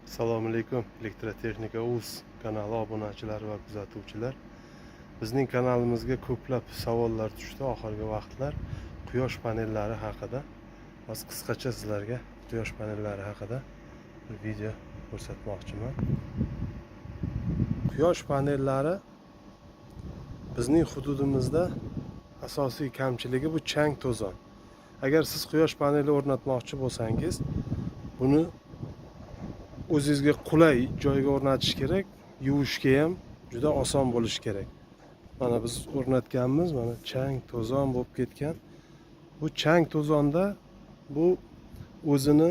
Assalomu alaykum Elektrotexnika Uz kanali obunachilari va kuzatuvchilar. Bizning kanalimizga ko'plab savollar tushdi oxirgi vaqtlar quyosh panellari haqida. Hozir qisqacha sizlarga quyosh panellari haqida bir video ko'rsatmoqchiman. Quyosh panellari bizning hududimizda asosiy kamchiligi bu chang to'zon. Agar siz quyosh paneli o'rnatmoqchi bo'lsangiz, buni o'zingizga qulay joyga o'rnatish kerak, yuvishga ham juda oson bo'lishi kerak. Mana biz o'rnatganmiz, mana chang to'zon bo'lib ketgan. Bu chang to'zonda bu o'zini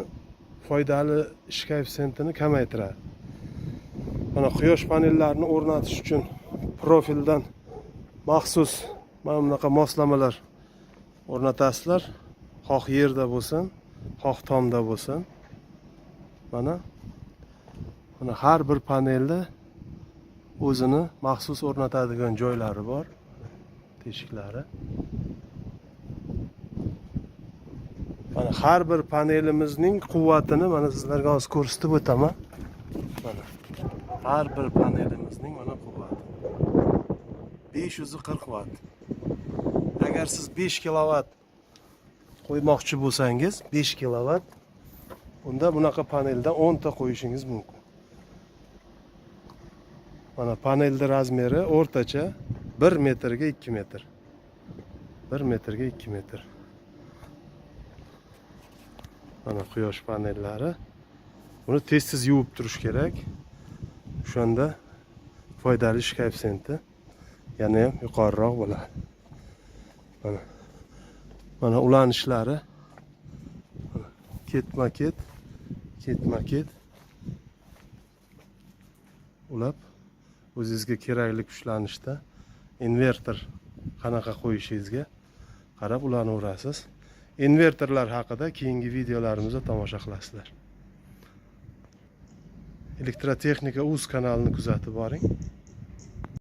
foydali ish koeffitsiyentini kamaytiradi. Mana quyosh panellarini o'rnatish uchun profildan maxsus mana bunaqa moslamalar o'rnatasizlar. Xoh yerda bo'lsin, xoh tomda bo'lsin. Mana har bir panelda o'zini maxsus o'rnatadigan joylari bor, teshiklari. Mana har bir panelimizning quvvatini mana sizlarga hozir ko'rsatib o'taman. Mana har bir panelimizning mana quvvati 540 watt. Agar siz 5 kilowatt qo'ymoqchi bo'lsangiz, 5 kilowatt, unda bunaqa paneldan 10 ta qo'yishingiz mumkin. Mana panelning razmeri o'rtacha 1 metrga 2 metr. 1 metrga 2 metr. Mana quyosh panellari. Buni tez-tez yuvib turish kerak. O'shanda foydali ish koeffitsiyenti yana ham yuqoriroq bo'ladi. Mana ulanishlari ketma-ket ulab o'zingizga kerakli kuchlanishda invertor qanaqa qo'yishingizga qarab ulanaverasiz. Invertorlar haqida keyingi videolarimizda tomosha qilasizlar. Elektrotexnika Uz kanalini kuzatib boring.